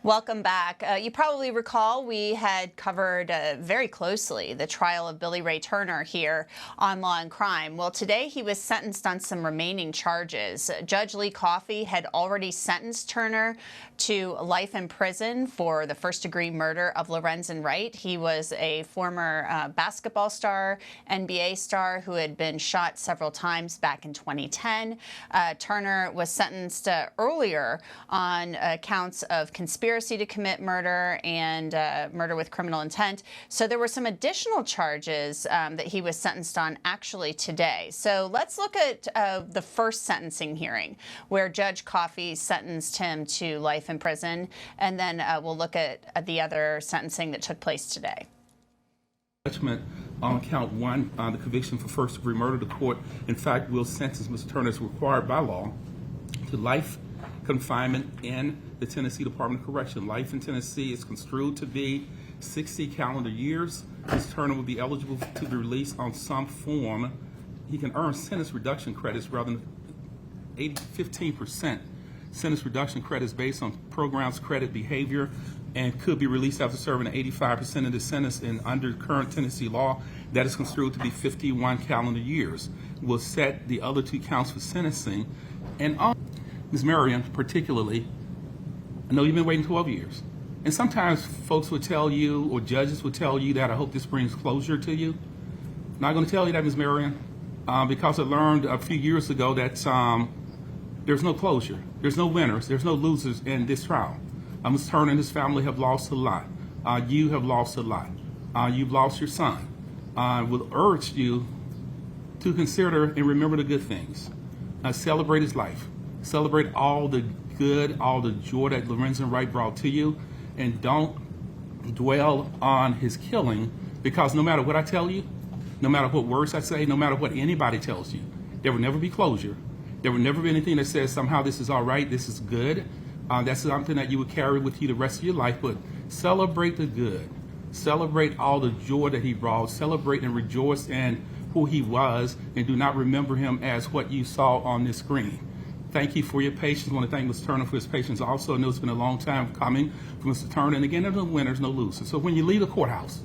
Welcome back. You probably recall we had covered very closely the trial of Billy Ray Turner here on Law and Crime. Well, today he was sentenced on some remaining charges. Judge Lee Coffey had already sentenced Turner to life in prison for the first-degree murder of Lorenzen Wright. He was a former basketball star, NBA star, who had been shot several times back in 2010. Turner was sentenced earlier on counts of conspiracy to commit murder and murder with criminal intent. So there were some additional charges that he was sentenced on actually today. So let's look at the first sentencing hearing where Judge Coffey sentenced him to life in prison, and then we'll look at the other sentencing that took place today. Judgment on count one, the conviction for first-degree murder. The court, in fact, will sentence Mr. Turner as required by law to life confinement in the Tennessee Department of Correction. Life in Tennessee is construed to be 60 calendar years. Mr. Turner will be eligible to be released on some form. He can earn sentence reduction credits rather than 15% sentence reduction credits based on programs credit behavior, and could be released after serving 85% of the sentence. And under current Tennessee law, that is construed to be 51 calendar years. We'll set the other two counts for sentencing. And Ms. Marion, particularly, I know you've been waiting 12 years. And sometimes folks would tell you, or judges would tell you, that I hope this brings closure to you. I'm not going to tell you that, Ms. Marion, because I learned a few years ago that there's no closure. There's no winners. There's no losers in this trial. Mr. Turner and his family have lost a lot. You have lost a lot. You've lost your son. I will urge you to consider and remember the good things. Celebrate his life. Celebrate all the good, all the joy that Lorenzen Wright brought to you, and don't dwell on his killing, because no matter what I tell you, no matter what words I say, no matter what anybody tells you, there will never be closure. There will never be anything that says somehow this is all right, this is good. That's something that you would carry with you the rest of your life, but celebrate the good. Celebrate all the joy that he brought. Celebrate and rejoice in who he was, and do not remember him as what you saw on this screen. Thank you for your patience. I want to thank Mr. Turner for his patience also. I know it's been a long time coming for Mr. Turner. And again, there's no winners, no losers. So when you leave the courthouse,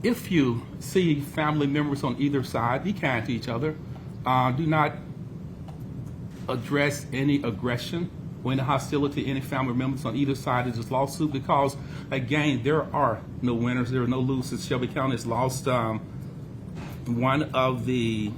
if you see family members on either side, be kind to each other. Do not address any aggression or any hostility to any family members on either side of this lawsuit, because, again, there are no winners, there are no losers. Shelby County has lost one of the,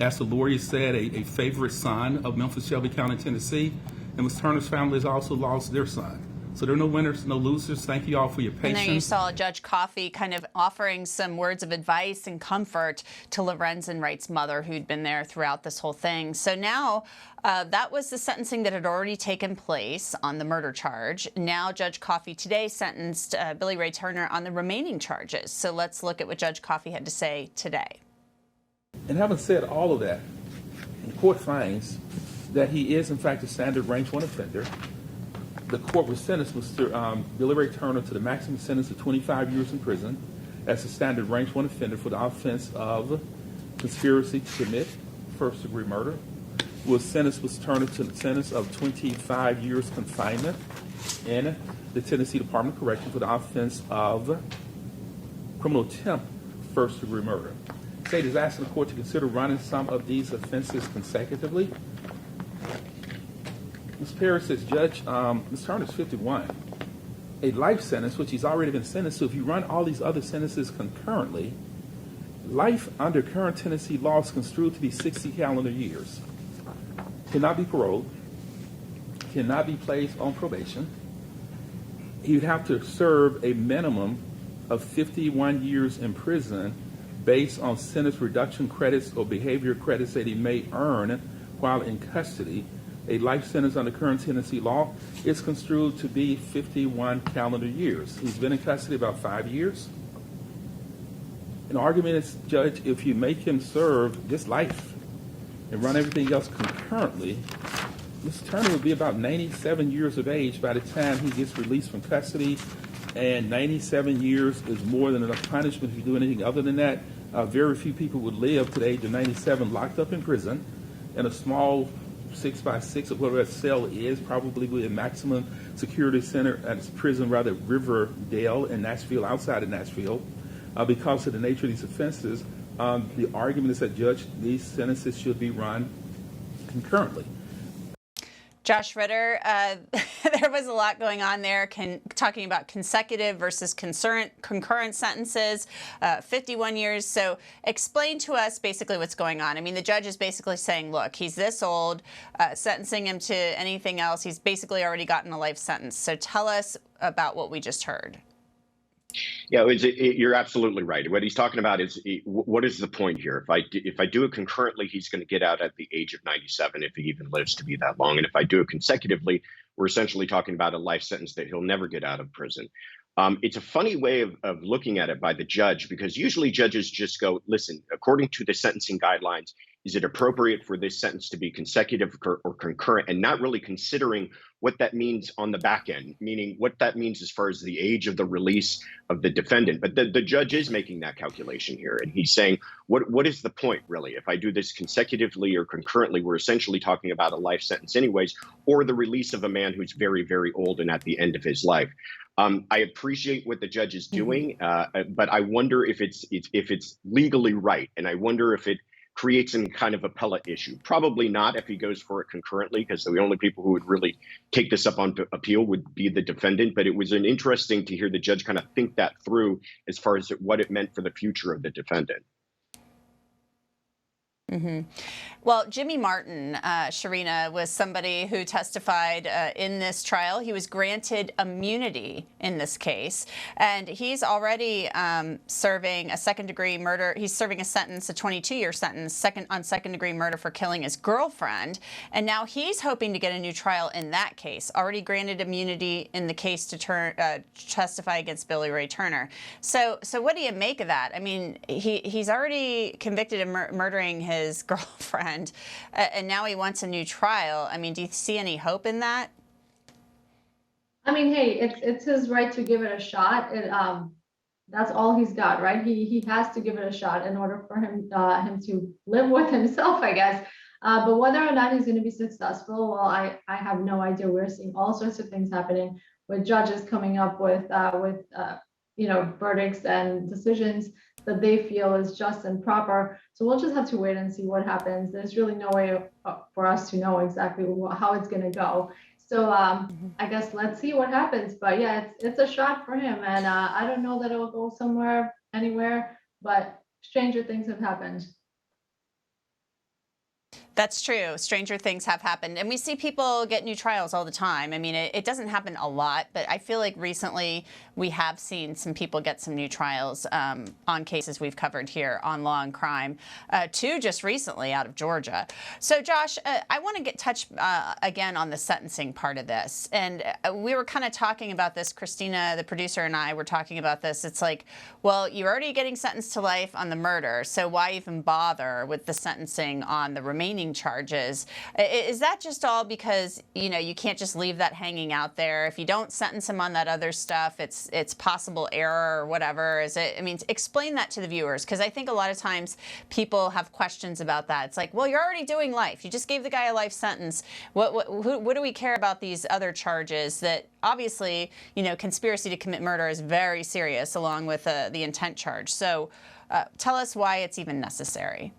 as the lawyer said, a favorite son of Memphis, Shelby County, Tennessee. And Ms. Turner's family has also lost their son. So there are no winners, no losers. Thank you all for your patience. And there you saw Judge Coffey kind of offering some words of advice and comfort to Lorenzen Wright's mother, who'd been there throughout this whole thing. So now that was the sentencing that had already taken place on the murder charge. Now Judge Coffey today sentenced Billy Ray Turner on the remaining charges. So let's look at what Judge Coffey had to say today. And having said all of that, the court finds that he is, in fact, a standard range 1 offender. The court will sentence Mr. Billy Ray Turner to the maximum sentence of 25 years in prison as a standard range 1 offender for the offense of conspiracy to commit first-degree murder. Will sentence Mr. Turner to the sentence of 25 years confinement in the Tennessee Department of Correction for the offense of criminal attempt first-degree murder. The state is asking the court to consider running some of these offenses consecutively. Ms. Perry says, Judge, Ms. Turner's 51. A life sentence, which he's already been sentenced to, if you run all these other sentences concurrently, life under current Tennessee law is construed to be 60 calendar years. Cannot be paroled, cannot be placed on probation. He would have to serve a minimum of 51 years in prison based on sentence reduction credits or behavior credits that he may earn while in custody. A life sentence under current Tennessee law is construed to be 51 calendar years. He's been in custody about 5 years. An argument is, Judge, if you make him serve this life and run everything else concurrently, Mr. Turner would be about 97 years of age by the time he gets released from custody, and 97 years is more than enough punishment if you do anything other than that. Very few people would live to the age of 97 locked up in prison in a small 6x6 or whatever that cell is, probably with a maximum security center at its prison, rather Riverdale in Nashville, outside of Nashville, because of the nature of these offenses. The argument is that, Judge, these sentences should be run concurrently. Josh Ritter, there was a lot going on there, talking about consecutive versus concurrent sentences, 51 years. So explain to us basically what's going on. I mean, the judge is basically saying, look, he's this old, sentencing him to anything else. He's basically already gotten a life sentence. So tell us about what we just heard. Yeah, you're absolutely right. What he's talking about is what is the point here? If I do it concurrently, he's going to get out at the age of 97 if he even lives to be that long. And if I do it consecutively, we're essentially talking about a life sentence that he'll never get out of prison. It's a funny way of looking at it by the judge, because usually judges just go, listen, according to the sentencing guidelines, is it appropriate for this sentence to be consecutive or concurrent, and not really considering what that means on the back end, meaning what that means as far as the age of the release of the defendant. But the judge is making that calculation here, and he's saying, what is the point, really? If I do this consecutively or concurrently, we're essentially talking about a life sentence anyways, or the release of a man who's very, very old and at the end of his life. I appreciate what the judge is doing, but I wonder if it's legally right, and I wonder if it creates some kind of appellate issue. Probably not if he goes for it concurrently, because the only people who would really take this up on appeal would be the defendant. But it was interesting to hear the judge kind of think that through as far as what it meant for the future of the defendant. Mm-hmm. Well, Jimmy Martin, Sharina, was somebody who testified in this trial. He was granted immunity in this case, and he's already serving a second-degree murder. He's serving a sentence, a 22-year sentence, on second-degree murder for killing his girlfriend, and now he's hoping to get a new trial in that case. Already granted immunity in the case to testify against Billy Ray Turner. So what do you make of that? I mean, he's already convicted of murdering his girlfriend, and now he wants a new trial. I mean, do you see any hope in that? I mean, hey, it's his right to give it a shot. That's all he's got, right? He has to give it a shot in order for him to live with himself, I guess. But whether or not he's going to be successful, well, I have no idea. We're seeing all sorts of things happening with judges coming up with verdicts and decisions that they feel is just and proper. So we'll just have to wait and see what happens. There's really no way for us to know exactly how it's going to go. So I guess let's see what happens. But yeah, it's a shot for him, and I don't know that it will go anywhere. But stranger things have happened. That's true. Stranger things have happened. And we see people get new trials all the time. I mean, it doesn't happen a lot, but I feel like recently we have seen some people get some new trials on cases we've covered here on Law and Crime, two just recently out of Georgia. So, Josh, I want to touch again on the sentencing part of this. And we were kind of talking about this. Christina, the producer, and I were talking about this. It's like, well, you're already getting sentenced to life on the murder, so why even bother with the sentencing on the remaining charges? Is that just all because, you can't just leave that hanging out there? If you don't sentence him on that other stuff, it's possible error or whatever. Is it? I mean, explain that to the viewers, because I think a lot of times people have questions about that. It's like, well, you're already doing life. You just gave the guy a life sentence. What do we care about these other charges that obviously, conspiracy to commit murder is very serious, along with the intent charge. So tell us why it's even necessary.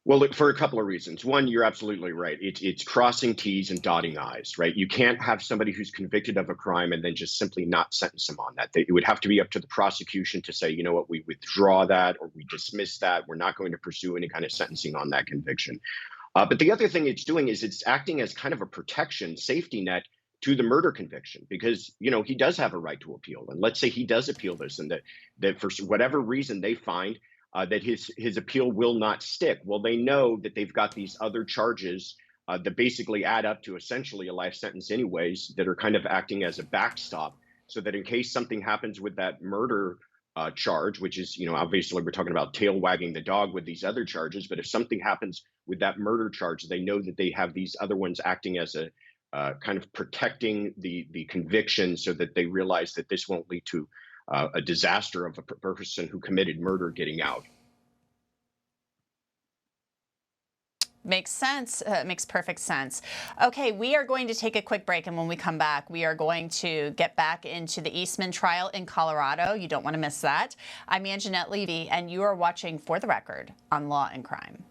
Well, look, for a couple of reasons. One, you're absolutely right. It's crossing T's and dotting I's, right? You can't have somebody who's convicted of a crime and then just simply not sentence them on that. It would have to be up to the prosecution to say, you know what, we withdraw that or we dismiss that. We're not going to pursue any kind of sentencing on that conviction. But the other thing it's doing is it's acting as kind of a protection, safety net to the murder conviction, because, he does have a right to appeal. And let's say he does appeal this, and that for whatever reason they find that his appeal will not stick. Well, they know that they've got these other charges that basically add up to essentially a life sentence anyways, that are kind of acting as a backstop, so that in case something happens with that murder charge, which is, obviously we're talking about tail wagging the dog with these other charges, but if something happens with that murder charge, they know that they have these other ones acting as a kind of protecting the conviction, so that they realize that this won't lead to a disaster of a person who committed murder getting out. Makes sense. Makes perfect sense. Okay, we are going to take a quick break, and when we come back, we are going to get back into the Eastman trial in Colorado. You don't want to miss that. I'm Anjanette Levy, and you are watching For the Record on Law and Crime.